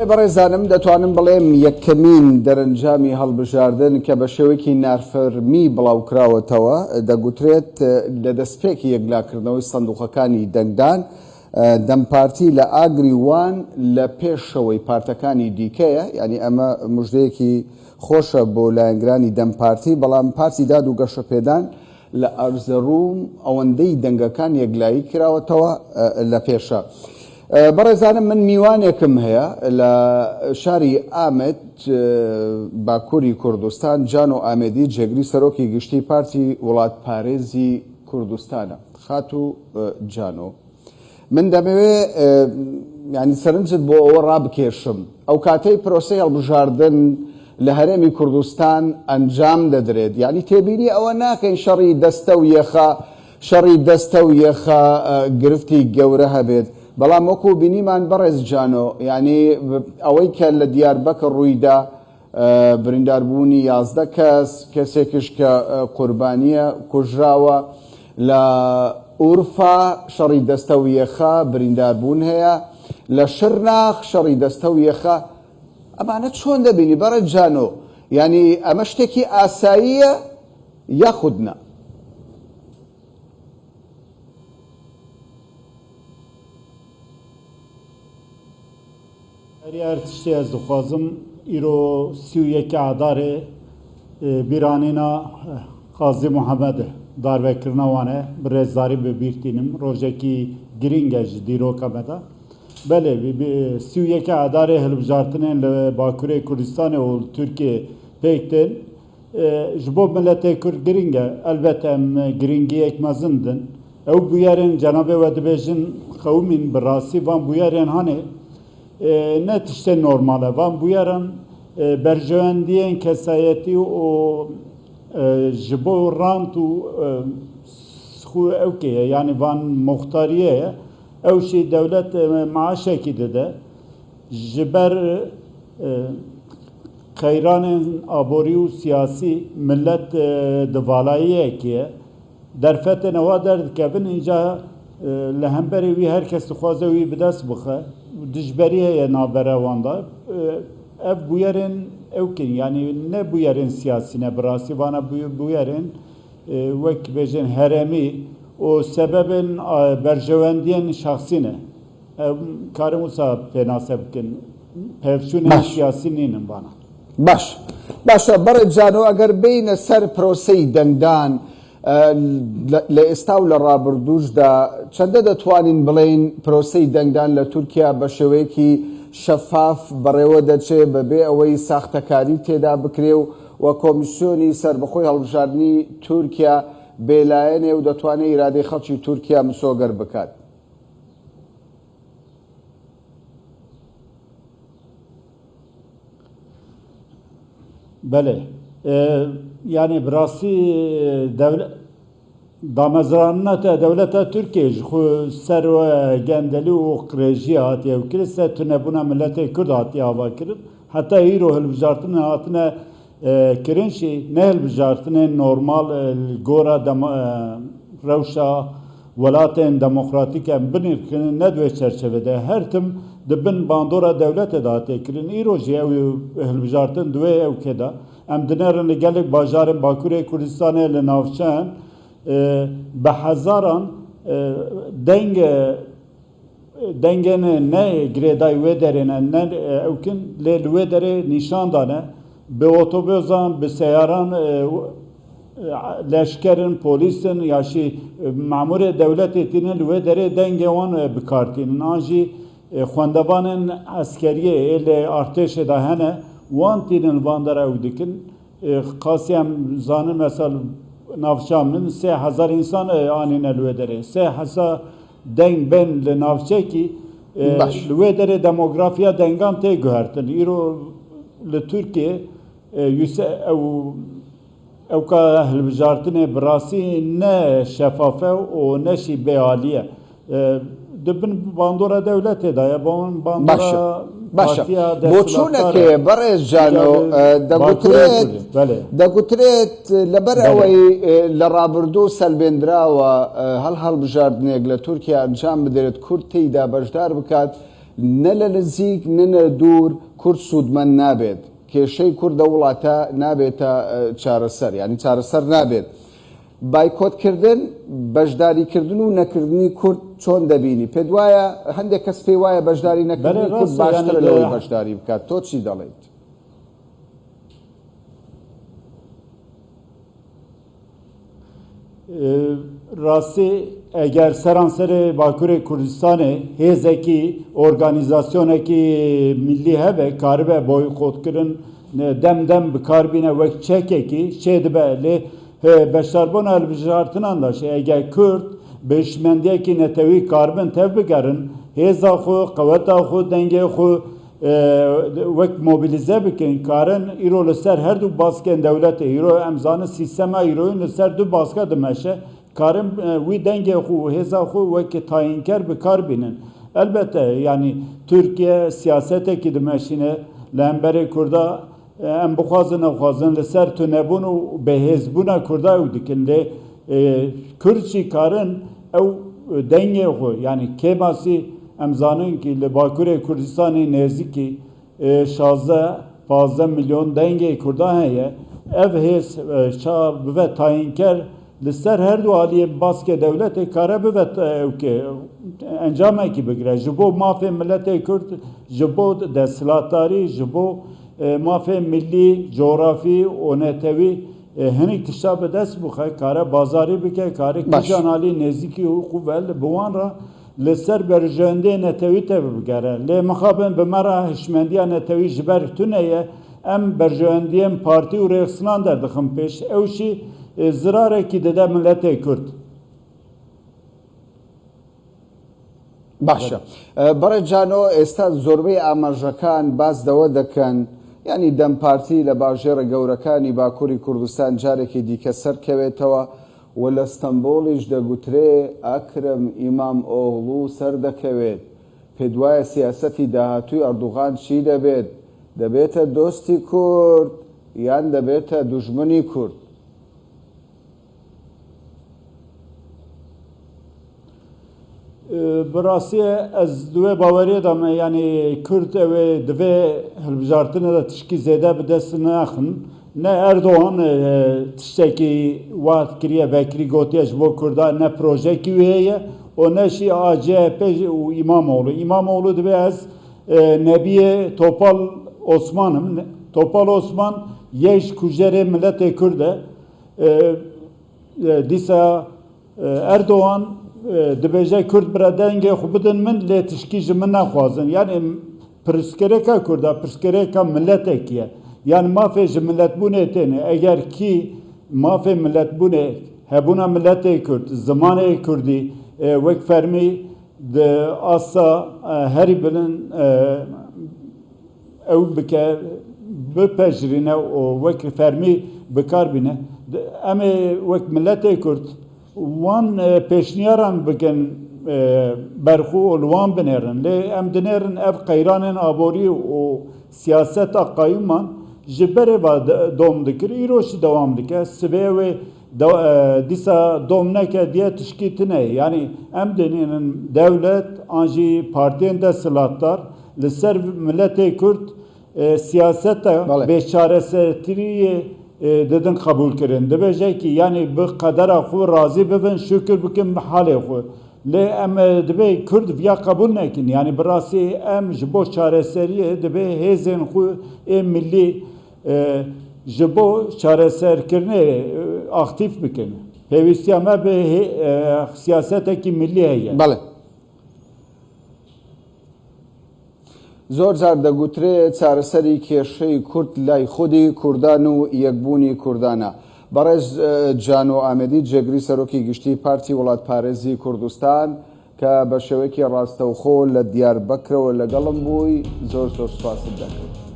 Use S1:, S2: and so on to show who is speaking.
S1: بەڕێزانم دەتوانم بڵێم یەکەمین دەرەنجامی هەڵبژاردن کە بە شێوەیەکی نارفەرمی بڵاوکراوەتەوە دەگوترێت لە دەستپێکی یەکلاکردنەوەی سندوقەکانی دەنگدان دەمپارتی لە ئاگری وان لە پێشەوەی پارتەکانی دیکەیە، یعنی ئەمە مژدەیەکی خۆشە بۆ لایەنگرانی دەمپارتی، بەڵام پارتی داد و گەشەپێدان لە ئەرزەڕوم ئەوەندەی دەنگەکان یەکلایی کراوەتەوە لە پێشە. بەڕێزانم من میوانێکم هەیە لە شاری ئامێد باکووری کوردستان، جانۆ ئامێدی جێگری سەرۆکی گشتی پارتی وڵات پارێزی کوردستانە. خاتو جانۆ، من دەمەوێ ینی سەرنجت بۆ ئەوە ڕابکێشم ئەو کاتەی پرۆسەی هەڵبژاردن لە هەرێمی کوردستان ئەنجام دەدرێت، یعنی تێبینی ئەوە ناکەین شەڕی دەستە و یەخە گرفتی گەورە هەبێت، بەڵام وەکو بینیمان بەڕێز جانۆ، یعنی ئەوەی کە لە دیاربەکر ڕوویدا برینداربوونی 11 کەس، کەسێکش کە قوربانیە کوژراوە، لە ئورفا شەڕی دەستە و یەخە برینداربوون هەیە، لە شرناخ شەڕی دەستە و یەخە. ئەمانە چۆن دەبینی بەڕێز جانۆ؟ یعنی ئەمە شتێکی ئاساییە یاخودنا؟
S2: هەر تشتێ ez dixwazim îro 31 Adarê bîranîna Qazî Muhemed darvekirina wan e bi rêzdarî bibîrtînim, rojekî girîng e ji dîroka me de. Belê 31 Adarê hilbijartinên li Bakurê Kurdistanê û Tirkiyê pêk tên, ji bo miletê Kurd girîng e, elbette em girîngiyek mezin din. Ew bûyerên cenabê we dibêjin xewimîn bi rastî van bûyerên hanê ne tiştê normal e, van bûyeran berjewendiyên kesayetî û ji bo rant û xwe ewkê ye, yani van muxtariyê ye, ew jî dewlet maaşekî dide ji ber qeyranên aborî û siyasî millet di valayiyekê ye, derfetên ewa derdikevin înca li hemberî wî her kes dixwaze wî bi dest bixe, dijberî heye navbera wan da. Ev bûyerên ewkên, yani ne bûyerên siyasî ne bi rastî vana bûyerên wek bêjin herêmî û sebebên berjewendiyên şexsî ne. Ev karim wisa pênase bikin, pevçûnên siyasî nînin vana.
S1: باشە بەڕێز جانۆ، ئەگەر بینە سەر پرۆسەی دەنگدان لە ئێستا و لە ڕابردووشدا چەندە دەتوانین بڵێین پرۆسەی دەنگدان لە تورکیا بە شێوەیەکی شەفاف بەڕێوە دەچێت بەبێ ئەوەی ساختەکاری تێدا بکرێ و کۆمیسیۆنی سربەخۆی هەڵبژاردننی تورکیا بێلایەنێ و دەتوانێت ئیرادەی خەڵکی تورکیا مسۆگەر بکات؟
S2: Belê, yani bi rastî damezranina te dewleta Tirkiye ji xwe ser we gendelî û qirêjiyê hatiye kirin, ser tunebûna milletê Kurd hatiye avakirin, heta îro hilbijartinê hatine kirin jî ne hilbijartinên normal gora rewşa welatên demokratîk em binîrkirin ne di wê çerçevede her tim di bin bandora dewletê de hatiye kirin. Îro jî ew hilbijartin di wê ewkê de em dinerin li gelek bajarên Bakurê Kurdistanê li navçeyan bi hezaran dengên ne girêdayî wê derê ne ewkin lê li wê derê nîşan dane, bi otobüsan, bi seyaran leşkerin, polîsin ya jî mamûrê dewletê tînin li wê derê dengê wan bikartînin. An jî xwendevanên eskeriyê lê artêşê de hene, wan tînin van dera ew dikin. Qasî em zanin mesel navçeya min 3000 însan anîne li wê derê. 3000 deng bên li navçekî li wê derê demografiya dengan tê guhertin. Îro li Tirkiye ew ka hilbijartinê bi rastî ne şefaf e û ne jî bêalî ye. Dibin bandora dewletê de ye, bandora partiya
S1: بۆچوونەکێ بەڕێز جانۆ دەگوترێت لەبەر ئەوەی لە ڕابردوو سەلبێنراوە هەڵبژاردنێک لە تورکیا ئەنجام بدرێت کورد تێیدا بەشدار بکات نە لە نزیک نە دوور کورد سوودمەند نابێت کێشەی کوردە وڵاتە نابێتە چارەسەر ینی چارەسەر نابێت بایکۆتکردن بەشداریکردن و نەکردنی کورد چۆن دەبینی پێت وایە هەندێک کەس پێی وایە بەشداری نەکردنی کورد باشترە لەوەی بەشداری بکات تۆ چی دەڵێیت؟
S2: Rastî eger seranserê Bakurê Kurdistanê hêzekî organizasyonekî millî hebe karibe boykotkirin dem bikarbîne wek çekekî çê dibe lê beşdarbûna hilbijartinan da eger Kurd bêşmendiyekî netewî karibin tev bigerin hêza xwe qeweta xwe dengê xwe wek mobilize bikin karin îro li ser her du baskên dewletê îro em zanin sîstema îroyên li ser du baska dimeşe karin wî dengê xwe hêza xwe wekî tayînker bikar bînin elbette yani Türkiye siyasetekî dimeşîne li hemberê Kurda em bixwazin li ser tunebûn û bêhêzbûna Kurda ew dikin lê Kurd jî karin ew dengê xwe yani kêmasî em zanin ki li Bakurê Kurdistanê nêzîkî 16-15 milyon dengê Kurda heye ev hêz ça bive tayînker li ser her du aliyê baskê dewletê kare bive ewkê encamekî bigire ji bo mafê milletê Kurd ji bo desthilatdarî ji bo mafê millî coğrafî û netewî hinek tişta bi dest bixe kare bazarî bike kare kîjan alî nêzîkî û qûvel bi wan re li ser berjewendiyê netewî tev bigere lê mixabin bi me re hişmendiya netewî ji ber tuneye em berjewendiyên partî û rêxinan derdixin pêş ew jî zirarekî dide milletê Kurd.
S1: باشە بەڕێ جانۆ ئێستا زۆربەی ئاماژەکان باز دەوە دەکەن ینی دەمپارتی لە باژێرە گەورەکانی باکووری کوردستان جارێکی دیکە سەرکەوێتەوە و لە ستەمبۆڵیش دەگوترێ ئەکرم ئیمام ئۆغڵو سەردەکەوێت پێت وایە سیاسەتی داهاتووی ئەردوغان چی دەبێت دەبێتە دۆستی کورد یان دەبێتە دوژمنی کورد؟
S2: Birasiye ez divê baweriyê de me yani Kurd ew divê hilbijartinê de tişkî zêde bi dest naxin ne Erdoğan tiştekî wat kiriye vekirî gotiye ji bo Kurda ne projekî wê heye û ne jî CHP û İmamoğlu. İmamoğlu divê ez nebiyê Topal Osman'ım. Topal Osman yek ji kujerê milletê Kurd e dîsa Erdoğan dibêje Kurd bire dengê xwe bidin min lê tişkî ji min naxwazin yani pirsgirêka Kurda pirsgirêka milletekî ye yani mafê ji milletbûnê têne eger kî mafê milletbûnê hebûna milletê Kurd zimanê Kurdî wek fermî di asa herî bilin ew bike bipejirîne û wek fermî bikar bîne em ê wek milletê Kurd wan pêşniyaran bikin berxû û li wan binêrin lê em dinêrin ev qeyranên aborî û siyaseta qayûman ji berê ve dom dikir îro jî dewam dike sibê wê dîsa dom neke diye tişkî tune yani em dinêrin dewlet an jî partiyên desthilatdar li ser milletê Kurd siyaseta bêçaresertiriyê dedin kabul kirin dibêje ki yani bi qedera xwe razî bibin şükür bikin bi halê xwe lê em dibê Kurd viya kabul nekin yani bi rastî em ji bo çareseriyê dibê hêzên xwe ê millî ji bo çareserkirinê aktif bikin pêwîstiya me bi siyasetekî millî heye.
S1: زۆر جار دەگوترێت چارەسەری کێشەی کورد لای خودی کوردان و یەکبوونی کوردانە. بەڕێز جانۆ ئامێدی جێگری سەرۆکی گشتی پارتی وڵاتپارێزی کوردستان کە بە شێوەیەکی ڕاستەوخۆ لە دیاربەکرەوە لەگەڵم بووی زۆر سوپاست دەکەم.